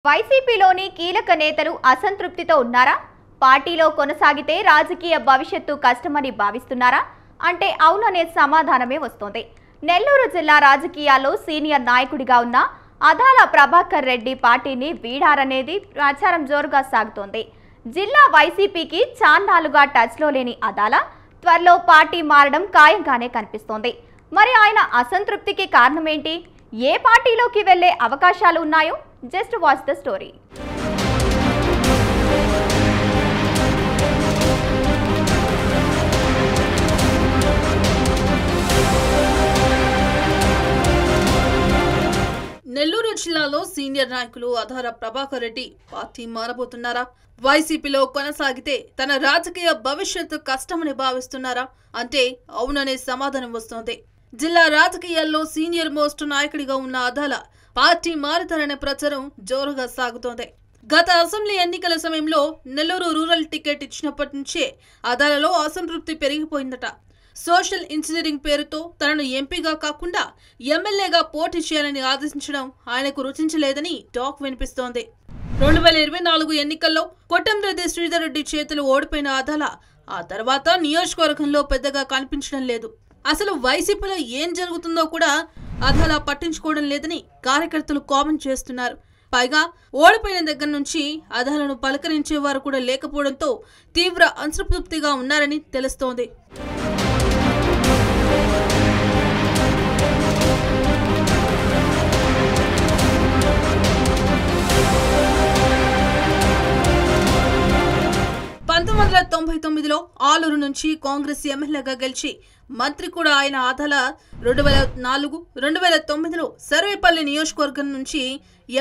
వైసీపీలోని కీలక నేతలు అసంతృప్తితో ఉన్నారా? పార్టీలో కొనసాగితే రాజకీయ భవిష్యత్తు కష్టమని భావిస్తున్నారా? అంటే అవుననే సమాధానమే వస్తోంది. నెల్లూరు జిల్లా రాజకీయాల్లో సీనియర్ నాయకుడిగా ఉన్న అదాల ప్రభాకర్ రెడ్డి పార్టీని వీడారనేది ప్రచారం జోరుగా సాగుతోంది. జిల్లా వైసీపీకి చాన్నాళ్లుగా టచ్లో లేని అదాల త్వరలో పార్టీ మారడం ఖాయంగానే కనిపిస్తోంది. మరి ఆయన అసంతృప్తికి కారణమేంటి? ఏ పార్టీలోకి వెళ్లే అవకాశాలు ఉన్నాయో just watch the story. Nellore జిల్లాలో సీనియర్ నాయకులు అదాల ప్రభాకర్ రెడ్డి పార్టీ మారబోతున్నారా? వైసీపీలో కొనసాగితే తన రాజకీయ భవిష్యత్తు కష్టమని భావిస్తున్నారా? అంటే అవుననే సమాధానం వస్తోంది. జిల్లా రాజకీయాల్లో సీనియర్ మోస్ట్ నాయకుడిగా ఉన్న అదాల పార్టీ మారుతారనే ప్రచారం జోరుగా సాగుతోంది. గత అసెంబ్లీ ఎన్నికల సమయంలో నెల్లూరు రూరల్ టికెట్ ఇచ్చినప్పటి నుంచే అదాలలో అసంతృప్తి పెరిగిపోయిందట. సోషల్ ఇంజనీరింగ్ పేరుతో తనను ఎంపీగా కాకుండా ఎమ్మెల్యేగా పోటీ చేయాలని ఆదేశించడం ఆయనకు రుచించలేదని టాక్ వినిపిస్తోంది. 2024 ఎన్నికల్లో కొట్టంరెడ్డి శ్రీధర్ రెడ్డి చేతులు ఓడిపోయిన అదాల ఆ తర్వాత నియోజకవర్గంలో పెద్దగా కనిపించడం లేదు. అసలు వైసీపీలో ఏం జరుగుతుందో కూడా అదాల పట్టించుకోవడం లేదని కార్యకర్తలు కామెంట్ చేస్తున్నారు. పైగా ఓడిపోయిన దగ్గర నుంచి అదాలను పలకరించేవారు కూడా లేకపోవడంతో తీవ్ర అసంతృప్తిగా ఉన్నారని తెలుస్తోంది. ఆలూరు నుంచి కాంగ్రెస్ ఎమ్మెల్యేగా గెలిచి మంత్రి కూడా ఆయన అదాల 2004, 2009లో సర్వేపల్లి నియోజకవర్గం నుంచి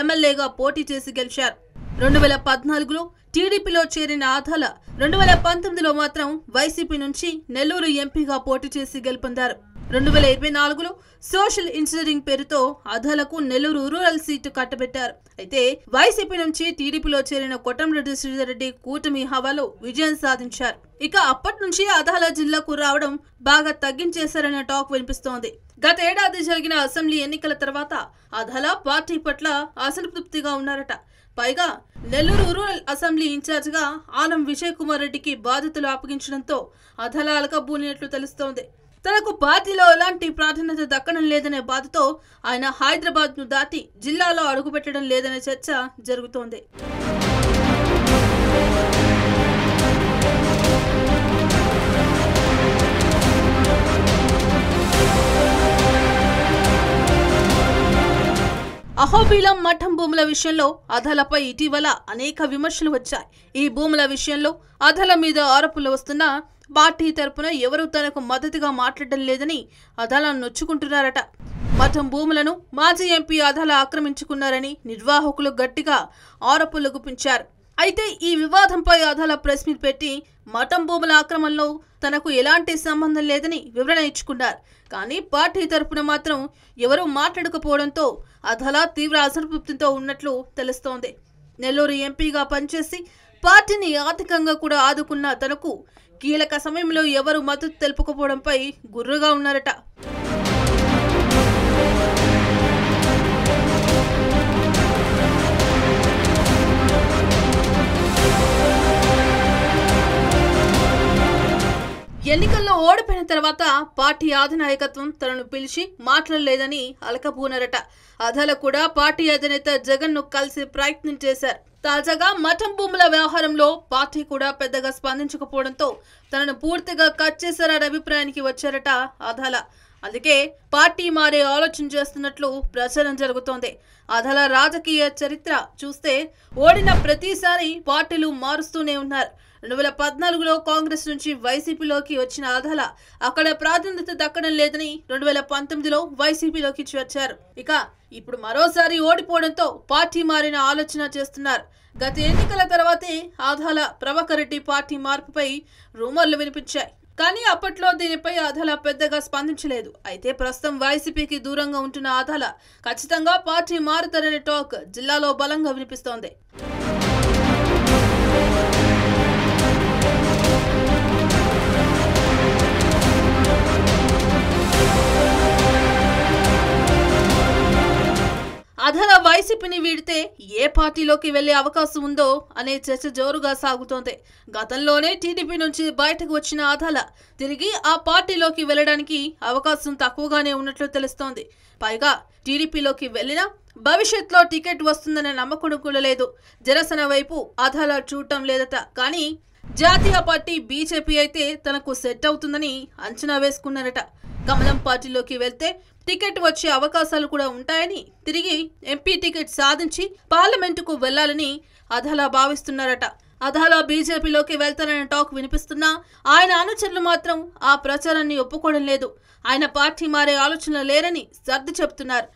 ఎమ్మెల్యేగా పోటీ చేసి గెలిచారు. 2014లో టీడీపీలో చేరిన అదాల 2019లో మాత్రం వైసీపీ నుంచి నెల్లూరు ఎంపీగా పోటీ చేసి గెలుపొందారు. 2024లో సోషల్ ఇంజనీరింగ్ పేరుతో అదాలకు నెల్లూరు రూరల్ సీటు కట్టబెట్టారు. అయితే వైసీపీ నుంచి టీడీపీలో చేరిన కొట్టంరెడ్డి శ్రీధర్ రెడ్డి కూటమి హవాలో విజయం సాధించారు. ఇక అప్పటి నుంచి అదాల జిల్లాకు రావడం బాగా తగ్గించేశారనే టాక్ వినిపిస్తోంది. గత ఏడాది జరిగిన అసెంబ్లీ ఎన్నికల తర్వాత అదాల పార్టీ పట్ల అసంతృప్తిగా ఉన్నారట. పైగా నెల్లూరు రూరల్ అసెంబ్లీ ఇన్ఛార్జిగా ఆనం విజయ్ కుమార్ రెడ్డికి బాధ్యతలు అప్పగించడంతో అదాల అలకబూనినట్లు తెలుస్తోంది. తనకు పార్టీలో ఎలాంటి ప్రాధాన్యత దక్కడం లేదనే బాధతో ఆయన హైదరాబాద్ ను దాటి జిల్లాలో అడుగుపెట్టడం లేదనే చర్చ జరుగుతోంది. అహోబిలం మఠం భూముల విషయంలో అదాలపై ఇటీవల అనేక విమర్శలు వచ్చాయి. ఈ భూముల విషయంలో అదాల మీద ఆరోపణలు వస్తున్నా పార్టీ తరపున ఎవరూ తనకు మద్దతుగా మాట్లాడడం లేదని అదాల నొచ్చుకుంటున్నారట. మఠం భూములను మాజీ ఎంపీ అదాల ఆక్రమించుకున్నారని నిర్వాహకులు గట్టిగా ఆరోపణలు గుప్పించారు. అయితే ఈ వివాదంపై అదాల ప్రెస్ మీట్ పెట్టి మఠం భూముల ఆక్రమణలో తనకు ఎలాంటి సంబంధం లేదని వివరణ ఇచ్చుకున్నారు. కానీ పార్టీ తరపున మాత్రం ఎవరూ మాట్లాడకపోవడంతో అదాల తీవ్ర అసంతృప్తితో ఉన్నట్లు తెలుస్తోంది. నెల్లూరు ఎంపీగా పనిచేసి పార్టీని ఆర్థికంగా కూడా ఆదుకున్న తనకు కీలక సమయంలో ఎవరు మద్దతు తెలుపకపోవడంపై గుర్రుగా ఉన్నారట. ఎన్నికల్లో ఓడిపోయిన తర్వాత పార్టీ అధినాయకత్వం తనను పిలిచి మాట్లాడలేదని అలకబూనారట. అదాల కూడా పార్టీ అధినేత జగన్ ను కలిసి ప్రయత్నం చేశారు. తాజాగా మఠం భూముల వ్యవహారంలో పార్టీ కూడా పెద్దగా స్పందించకపోవడంతో తనను పూర్తిగా కట్ చేశారనే అభిప్రాయానికి వచ్చారట అదాల. అందుకే పార్టీ మారే ఆలోచన చేస్తున్నట్లు ప్రచారం జరుగుతోంది. అదాల రాజకీయ చరిత్ర చూస్తే ఓడిన ప్రతిసారి పార్టీలు మారుస్తూనే ఉన్నారు. 2014లో కాంగ్రెస్ నుంచి వైసీపీలోకి వచ్చిన అదాల అక్కడ ప్రాధాన్యత దక్కడం లేదని 2019లో వైసీపీలోకి వచ్చారు. ఇక ఇప్పుడు మరోసారి ఓడిపోవడంతో పార్టీ మారిన ఆలోచన చేస్తున్నారు. గత ఎన్నికల తర్వాతే అదాల ప్రభాకర్ రెడ్డి పార్టీ మార్పుపై రూమర్లు వినిపించాయి. కానీ అప్పట్లో దీనిపై అదాల పెద్దగా స్పందించలేదు. అయితే ప్రస్తుతం వైసీపీకి దూరంగా ఉంటున్న అదాల ఖచ్చితంగా పార్టీ మారుతారనే టాక్ జిల్లాలో బలంగా వినిపిస్తోంది. అధల వైసీపీని వీడితే ఏ పార్టీలోకి వెళ్లే అవకాశం ఉందో అనే చర్చ జోరుగా సాగుతోంది. గతంలోనే టీడీపీ నుంచి బయటకు వచ్చిన అధల తిరిగి ఆ పార్టీలోకి వెళ్లడానికి అవకాశం తక్కువగానే ఉన్నట్లు తెలుస్తోంది. పైగా టీడీపీలోకి వెళ్లినా భవిష్యత్తులో టికెట్ వస్తుందనే నమ్మకం కూడా లేదు. జనసేన వైపు అధల చూడటం లేదట. కానీ జాతీయ పార్టీ బీజేపీ అయితే తనకు సెట్ అవుతుందని అంచనా వేసుకున్నారట. కమలం పార్టీలోకి వెళ్తే టికెట్ వచ్చే అవకాశాలు కూడా ఉంటాయని, తిరిగి ఎంపీ టికెట్ సాధించి పార్లమెంటుకు వెళ్లాలని అధల భావిస్తున్నారట. అధల బీజేపీలోకి వెళ్తారనే టాక్ వినిపిస్తున్నా ఆయన అనుచరులు మాత్రం ఆ ప్రచారాన్ని ఒప్పుకోవడం లేదు. ఆయన పార్టీ మారే ఆలోచన లేరని సర్ది చెప్తున్నారు.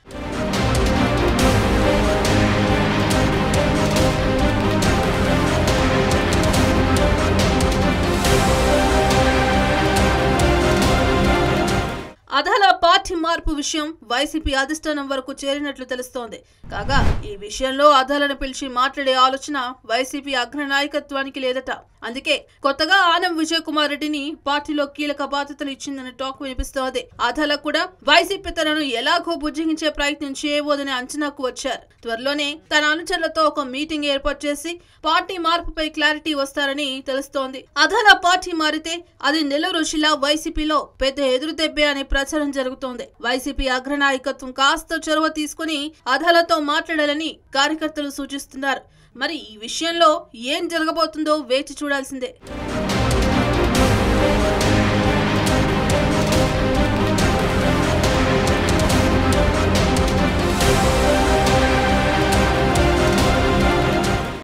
అధల పార్టీ మార్పు విషయం వైసీపీ అధిష్టానం వరకు చేరినట్లు తెలుస్తోంది. కాగా ఈ విషయంలో అధలను పిలిచి మాట్లాడే ఆలోచన వైసీపీ అగ్ర నాయకత్వానికి లేదట. అందుకే కొత్తగా ఆనం విజయ్ కుమార్ రెడ్డిని పార్టీలో కీలక బాధ్యతలు ఇచ్చిందన్న టాక్ వినిపిస్తోంది. అధల కూడా వైసీపీ తనను ఎలాగో బుజ్జగించే ప్రయత్నం చేయబోదని అంచనాకు వచ్చారు. త్వరలోనే తన అనుచరులతో ఒక మీటింగ్ ఏర్పాటు చేసి పార్టీ మార్పుపై క్లారిటీ వస్తారని తెలుస్తోంది. అధల పార్టీ మారితే అది నెల్లూరు జిల్లా వైసీపీలో పెద్ద ఎదురుదెబ్బే అనే ప్రచారం జరుగుతోంది. వైసీపీ అగ్రనాయకత్వం కాస్త చొరవ తీసుకుని అధలతో మాట్లాడాలని కార్యకర్తలు సూచిస్తున్నారు. మరి ఈ విషయంలో ఏం జరగబోతుందో వేచి చూడాల్సిందే.